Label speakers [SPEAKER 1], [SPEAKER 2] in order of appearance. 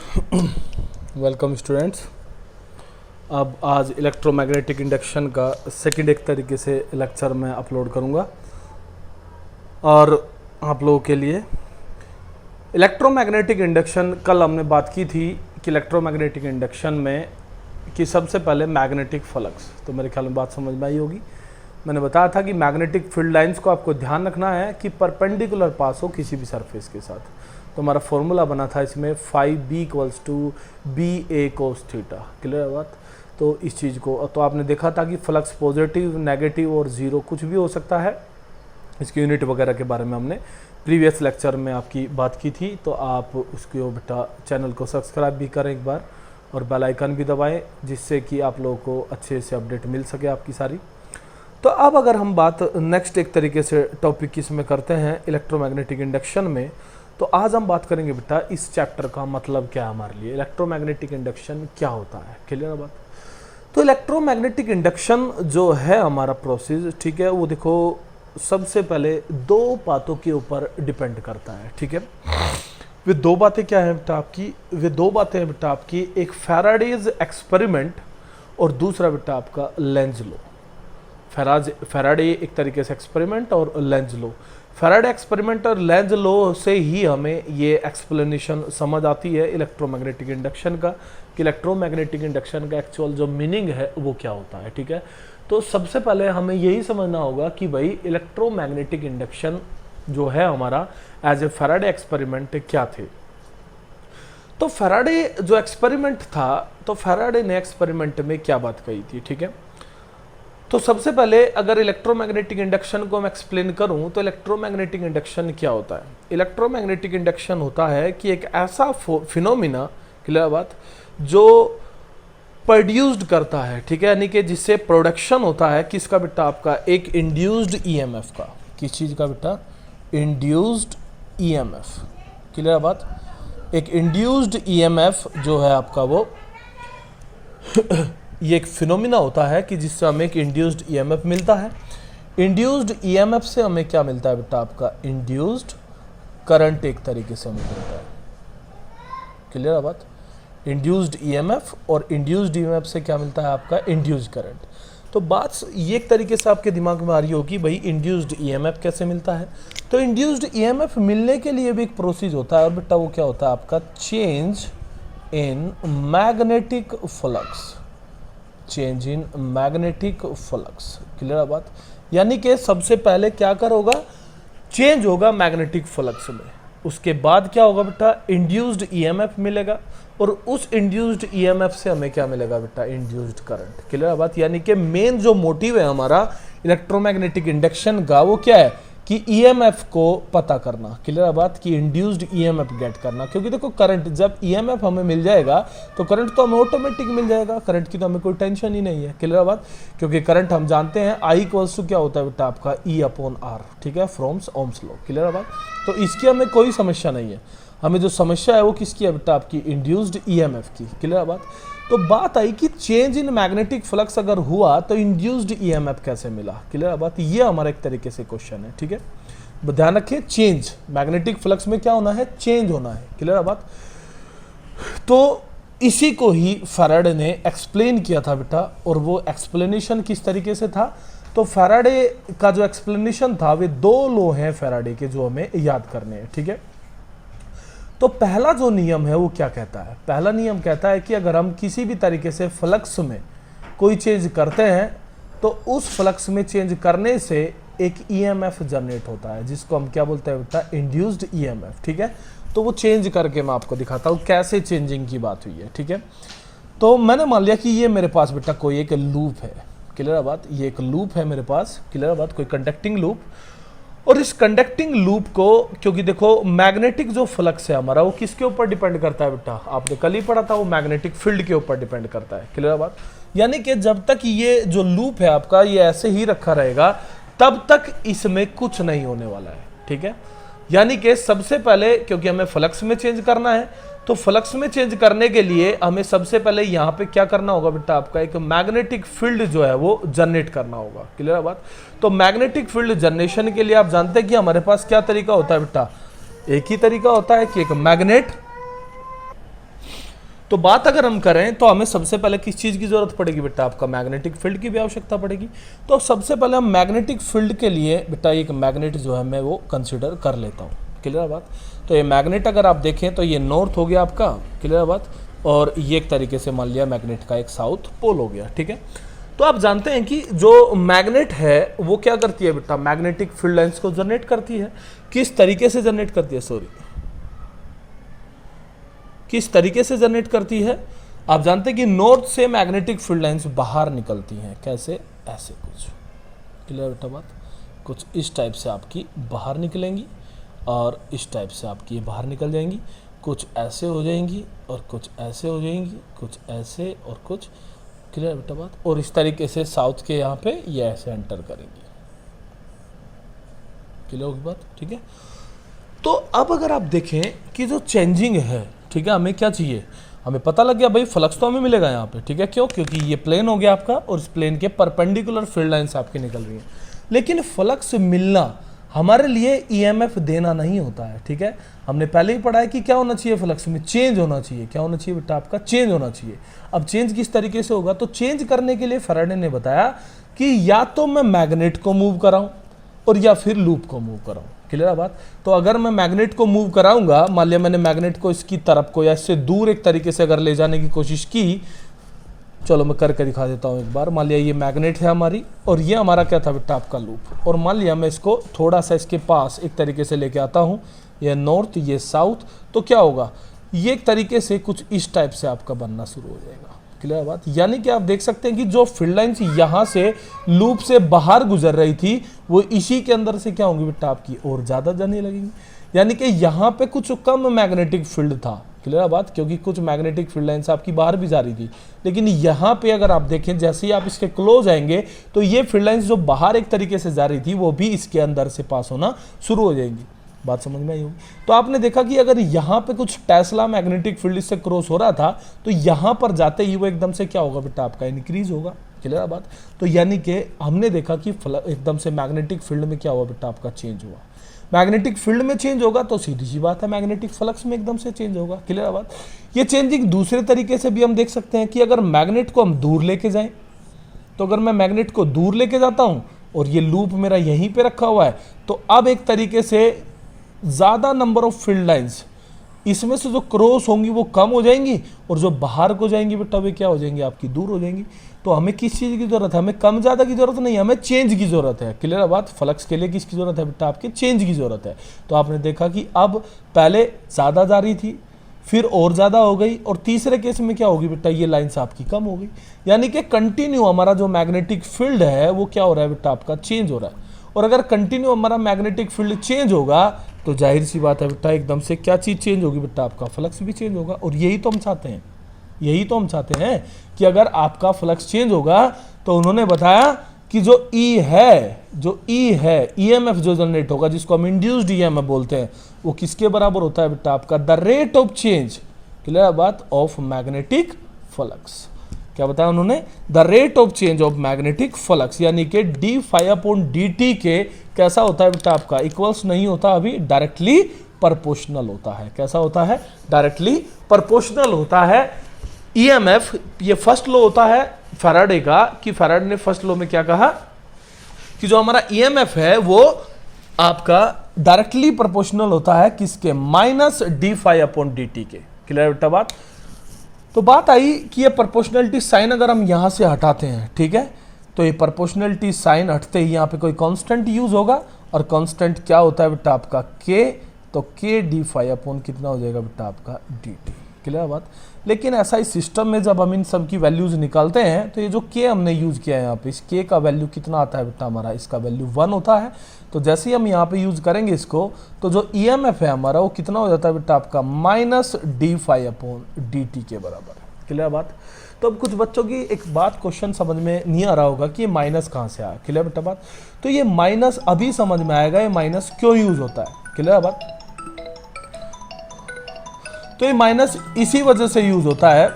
[SPEAKER 1] Welcome students. अब आज electromagnetic induction का सेकंड एक तरीके से लेक्चर मैं अपलोड करूंगा और आप लोगों के लिए इलेक्ट्रोमैग्नेटिक इंडक्शन। कल हमने बात की थी कि इलेक्ट्रोमैग्नेटिक इंडक्शन में कि सबसे पहले मैग्नेटिक फ्लक्स, तो मेरे ख्याल में बात समझ में आई होगी। मैंने बताया था कि मैग्नेटिक फील्ड लाइंस को आपको ध्यान रखना है कि परपेंडिकुलर पास हो किसी भी सरफेस के साथ। तो हमारा फॉर्मूला बना था इसमें 5b = BA cos theta. Clear है बात? तो इस चीज़ को तो आपने देखा था कि फ्लक्स पॉजिटिव, नेगेटिव और ज़ीरो कुछ भी हो सकता है। इसकी यूनिट वगैरह के बारे में हमने प्रीवियस लेक्चर में आपकी बात की थी, तो आप उसको बेटा चैनल को सब्सक्राइब भी करें एक बार और बेल आइकन भी दबाएं, जिससे कि आप लोगों को अच्छे से अपडेट मिल सके आपकी सारी। तो अब अगर हम बात नेक्स्ट एक तरीके से टॉपिक की इसमें करते हैं इलेक्ट्रोमैग्नेटिक इंडक्शन में, तो आज हम बात करेंगे बेटा इस चैप्टर का मतलब क्या है हमारे लिए, इलेक्ट्रोमैग्नेटिक इंडक्शन क्या होता है। क्लियर बात? तो इलेक्ट्रोमैग्नेटिक इंडक्शन जो है हमारा प्रोसेस, ठीक है, वो देखो सबसे पहले दो बातों के ऊपर डिपेंड करता है। ठीक है, वे दो बातें क्या है बेटा आपकी? वे दो बातें हैं बेटा आपकी, एक फैराडेज एक्सपेरिमेंट और दूसरा बेटा आपका लेंज लॉ। फैराडे एक तरीके से एक्सपेरिमेंट और लेंज लॉ। फैराडे एक्सपेरिमेंट और लेंज लॉ से ही हमें ये एक्सप्लेनेशन समझ आती है इलेक्ट्रोमैग्नेटिक इंडक्शन का, कि इलेक्ट्रोमैग्नेटिक इंडक्शन का एक्चुअल जो मीनिंग है वो क्या होता है। ठीक है, तो सबसे पहले हमें यही समझना होगा कि भाई इलेक्ट्रोमैग्नेटिक इंडक्शन जो है हमारा एज ए फैराडे एक्सपेरिमेंट क्या थे। तो फैराडे जो एक्सपेरिमेंट था, तो फैराडे ने एक्सपेरिमेंट में क्या बात कही थी। ठीक है, तो सबसे पहले अगर इलेक्ट्रोमैग्नेटिक इंडक्शन को मैं एक्सप्लेन करूं तो इलेक्ट्रोमैग्नेटिक इंडक्शन क्या होता है। इलेक्ट्रोमैग्नेटिक इंडक्शन होता है कि एक ऐसा फिनोमिना, क्लियर बात, जो प्रोड्यूस्ड करता है, ठीक है, यानी कि जिससे प्रोडक्शन होता है किसका बेटा आपका, एक इंड्यूस्ड ईएमएफ का। किस चीज का बेटा? Induced EMF. क्लियर बात? एक इंड्यूस्ड ईएमएफ जो है आपका वो ये एक फिनोमिना होता है कि जिससे हमें एक इंड्यूस्ड ईएमएफ मिलता है। इंड्यूस्ड ईएमएफ से हमें क्या मिलता है बेटा आपका? इंड्यूस्ड करंट एक तरीके से हमें मिलता है। क्लियर है बात? इंड्यूस्ड ईएमएफ और इंड्यूस्ड ईएमएफ से क्या मिलता है आपका? Induced current. तो बात ये एक तरीके से आपके दिमाग में आ रही होगी भाई इंड्यूस्ड ईएमएफ कैसे मिलता है। तो इंड्यूस्ड ईएमएफ मिलने के लिए भी एक प्रोसेस होता है और बेटा वो क्या होता है आपका? Change in magnetic flux. Change in magnetic flux. Clear बात? यानी कि सबसे पहले क्या होगा? चेंज होगा मैग्नेटिक फ्लक्स में, उसके बाद क्या होगा बेटा? इंड्यूस्ड ईएमएफ मिलेगा और उस इंड्यूस्ड ईएमएफ से हमें क्या मिलेगा बेटा? Induced current. क्लियर बात? यानी कि मेन जो मोटिव है हमारा इलेक्ट्रोमैग्नेटिक इंडक्शन का वो क्या है कि ईएमएफ को पता करना। क्लियर बात? कि इंड्यूस्ड ईएमएफ गेट करना, क्योंकि देखो करंट जब ईएमएफ हमें मिल जाएगा तो करंट तो हमें ऑटोमेटिक मिल जाएगा, करंट की तो हमें कोई टेंशन ही नहीं है। क्लियर बात? क्योंकि करंट हम जानते हैं I = क्या होता है बेटा आपका? E/R। ठीक है, फ्रॉम ओम्स लॉ। क्लियर बात? तो इसकी हमें कोई समस्या नहीं है। हमें जो समस्या है वो किसकी है बेटा? आपकी इंड्यूस्ड ईएमएफ की। क्लियर बात? तो बात आई कि चेंज इन मैग्नेटिक फ्लक्स अगर हुआ तो इंड्यूस्ड ईएमएफ कैसे मिला। क्लियर बात? ये हमारा एक तरीके से क्वेश्चन है। ठीक है, ध्यान रखिए, चेंज मैग्नेटिक फ्लक्स में क्या होना है? चेंज होना है। क्लियर बात? तो इसी को ही फैराडे ने एक्सप्लेन किया था बेटा, और वो एक्सप्लेनेशन किस तरीके से था? तो फैराडे का जो एक्सप्लेनेशन था वे दो लॉ हैं फैराडे के जो हमें याद करने हैं। ठीक है, तो पहला जो नियम है वो क्या कहता है? पहला नियम कहता है कि अगर हम किसी भी तरीके से फ्लक्स में कोई चेंज करते हैं तो उस फ्लक्स में चेंज करने से एक ईएमएफ जनरेट होता है, जिसको हम क्या बोलते हैं बेटा? Induced EMF. ठीक है, तो वो चेंज करके मैं आपको दिखाता हूँ कैसे चेंजिंग की बात हुई है। ठीक है, तो मैंने मान लिया कि ये मेरे पास बेटा कोई एक लूप है। क्लियर बात? ये एक लूप है मेरे पास। क्लियर बात? कोई कंडक्टिंग लूप, और इस कंडक्टिंग लूप को, क्योंकि देखो मैग्नेटिक जो फ्लक्स है हमारा वो किसके ऊपर डिपेंड करता है बेटा? आपने कल ही पढ़ा था, वो मैग्नेटिक फील्ड के ऊपर डिपेंड करता है। क्लियर बात? यानी कि जब तक ये जो लूप है आपका ये ऐसे ही रखा रहेगा तब तक इसमें कुछ नहीं होने वाला है। ठीक है, यानी कि सबसे पहले क्योंकि हमें फ्लक्स में चेंज करना है, तो फ्लक्स में चेंज करने के लिए हमें सबसे पहले यहाँ पे क्या करना होगा बेटा? आपका एक मैग्नेटिक फील्ड जो है वो जनरेट करना होगा। क्लियर बात? तो मैग्नेटिक फील्ड जनरेशन के लिए आप जानते हैं कि हमारे पास क्या तरीका होता है बेटा? एक ही तरीका होता है कि एक मैग्नेट तो बात अगर हम करें तो हमें सबसे पहले किस चीज़ की ज़रूरत पड़ेगी बेटा, आपका मैग्नेटिक फील्ड की भी आवश्यकता पड़ेगी। तो अब सबसे पहले हम मैग्नेटिक फील्ड के लिए बेटा एक मैग्नेट जो है मैं वो कंसिडर कर लेता हूँ। क्लियर है बात। तो ये मैग्नेट अगर आप देखें तो ये नॉर्थ हो गया आपका, क्लियर है बात, और ये एक तरीके से मान लिया मैग्नेट का एक साउथ पोल हो गया। ठीक है, तो आप जानते हैं कि जो मैग्नेट है वो क्या करती है बेटा, मैग्नेटिक फील्ड लाइंस को जनरेट करती है। किस तरीके से जनरेट करती है, सॉरी, किस तरीके से जनरेट करती है? आप जानते हैं कि नॉर्थ से मैग्नेटिक फील्ड लाइंस बाहर निकलती हैं। कैसे? ऐसे कुछ। क्लियर बेटा बात? कुछ इस टाइप से आपकी बाहर निकलेंगी और इस टाइप से आपकी ये बाहर निकल जाएंगी। कुछ ऐसे हो जाएंगी और कुछ ऐसे हो जाएंगी, कुछ ऐसे और कुछ। क्लियर बेटा बात? और इस तरीके से साउथ के यहाँ पे ये ऐसे एंटर करेंगी। क्लियर होगी बात? ठीक है, तो अब अगर आप देखें कि जो चेंजिंग है, ठीक है, हमें क्या चाहिए, हमें पता लग गया भाई फ्लक्स तो हमें मिलेगा यहाँ पे। ठीक है, क्यों? क्योंकि ये प्लेन हो गया आपका और इस प्लेन के परपेंडिकुलर फील्ड लाइंस आपकी निकल रही हैं। लेकिन फ्लक्स मिलना हमारे लिए ईएमएफ देना नहीं होता है। ठीक है, हमने पहले ही पढ़ा है कि क्या होना चाहिए, फ्लक्स में चेंज होना चाहिए। क्या होना चाहिए बेटा, आपका चेंज होना चाहिए। अब चेंज किस तरीके से होगा, तो चेंज करने के लिए फैराडे ने बताया कि या तो मैं मैग्नेट को मूव कराऊं और या फिर लूप को मूव कराऊं। क्लियर है बात? तो अगर मैं मैग्नेट को मूव कराऊंगा, मान लिया मैंने मैग्नेट को इसकी तरफ को या इससे दूर एक तरीके से अगर ले जाने की कोशिश की, चलो मैं करके दिखा देता हूँ एक बार। मान लिया ये मैग्नेट है हमारी और ये हमारा क्या था बेटा, आपका लूप। और मान लिया मैं इसको थोड़ा सा इसके पास एक तरीके से लेके आता हूँ, ये नॉर्थ ये साउथ, तो क्या होगा, ये एक तरीके से कुछ इस टाइप से आपका बनना शुरू हो जाएगा। क्लियर बात? यानी कि आप देख सकते हैं कि जो फील्ड लाइंस यहाँ से लूप से बाहर गुजर रही थी वो इसी के अंदर से क्या होंगी बेटा, आपकी और ज़्यादा जाने लगेंगी। यानी कि यहाँ पे कुछ कम मैग्नेटिक फील्ड था। क्लियर बात? क्योंकि कुछ मैग्नेटिक फील्ड लाइंस आपकी बाहर भी जा रही थी, लेकिन यहाँ पे अगर आप देखें जैसे ही आप इसके क्लोज आएंगे तो ये फील्ड लाइंस जो बाहर एक तरीके से जा रही थी वो भी इसके अंदर से पास होना शुरू हो जाएंगी। बात समझ में आई होगी? तो आपने देखा कि अगर यहाँ पे कुछ टेस्ला मैग्नेटिक फील्ड से क्रॉस हो रहा था तो यहाँ पर जाते ही वो एकदम से क्या होगा बेटा, आपका इंक्रीज होगा। क्लियर बात? तो यानी कि हमने देखा कि एकदम से मैग्नेटिक फील्ड में क्या हुआ बेटा, आपका चेंज हुआ। मैग्नेटिक फील्ड में चेंज होगा तो सीधी सी बात है मैग्नेटिक फ्लक्स में एकदम से चेंज होगा। क्लियर बात? ये चेंजिंग दूसरे तरीके से भी हम देख सकते हैं कि अगर मैग्नेट को हम दूर लेके जाएं, तो अगर मैं मैग्नेट को दूर लेके जाता हूं और ये लूप मेरा यहीं पे रखा हुआ है, तो अब एक तरीके से ज़्यादा नंबर ऑफ फील्ड लाइंस इसमें से जो क्रॉस होंगी वो कम हो जाएंगी और जो बाहर को जाएंगी बेटा वे क्या हो जाएंगी, आपकी दूर हो जाएंगी। तो हमें किस चीज़ की जरूरत है, हमें कम ज़्यादा की जरूरत नहीं, हमें चेंज की जरूरत है। क्लियर बात? फ्लक्स के लिए किसकी जरूरत है बेटा, आपके चेंज की जरूरत है। तो आपने देखा कि अब पहले ज़्यादा जा रही थी, फिर और ज़्यादा हो गई, और तीसरे केस में क्या होगी बेटा, ये लाइन्स आपकी कम हो गई। यानी कि कंटिन्यू हमारा जो मैग्नेटिक फील्ड है वो क्या हो रहा है बेटा, आपका चेंज हो रहा है। और अगर कंटिन्यू हमारा मैग्नेटिक फील्ड चेंज होगा तो जाहिर सी बात है बेटा एकदम से क्या चीज़ चेंज होगी बेटा, आपका फ्लक्स भी चेंज होगा। और यही तो हम चाहते हैं, यही तो हम चाहते हैं कि अगर आपका फ्लक्स चेंज होगा तो उन्होंने बताया कि जो ई है ईएमएफ जो जनरेट होगा, जिसको हम इंड्यूस्ड ईएमएफ बोलते हैं, वो किसके बराबर होता है बेटा, आपका the rate of change. Clear बात? Of magnetic flux. क्या बताया उन्होंने, the rate of change of magnetic flux, यानी कि D phi upon D T के कैसा होता है बेटा, आपका इक्वल्स नहीं होता, अभी डायरेक्टली प्रोपोर्शनल होता है। कैसा होता है, डायरेक्टली प्रोपोर्शनल होता है। ईएमएफ ये फर्स्ट लॉ होता है फैराडे का, कि फैराडे ने फर्स्ट लॉ में क्या कहा कि जो हमारा ईएमएफ है वो आपका डायरेक्टली प्रोपोर्शनल होता है किसके, minus d phi upon D T के। क्लियर बेटा बात? तो बात आई कि ये प्रोपोर्शनलिटी साइन अगर हम यहां से हटाते हैं, ठीक है, तो ये प्रोपोर्शनलिटी साइन हटते ही यहाँ पे कोई कांस्टेंट यूज होगा, और कांस्टेंट क्या होता है बेटा, आपका के। तो के डी फाई अपॉन कितना हो जाएगा बेटा, आपका डी टी। क्लियर बात? लेकिन ऐसा इस सिस्टम में जब हम इन सब की वैल्यूज निकालते हैं तो ये जो के हमने यूज किया है यहाँ पे, इस के का वैल्यू कितना आता है बेटा, हमारा इसका वैल्यू 1 होता है। तो जैसे ही हम यहाँ पे यूज करेंगे इसको, तो जो ईएमएफ है हमारा वो कितना हो जाता है बेटा, आपका minus d phi upon D T के बराबर। क्लियर बात? तो अब कुछ बच्चों की एक बात क्वेश्चन समझ में नहीं आ रहा होगा कि ये माइनस कहाँ से आया। क्लियर बेटा बात? तो ये माइनस अभी समझ में आएगा, ये माइनस क्यों यूज होता है। क्लियर बात? तो ये माइनस इसी वजह से यूज होता है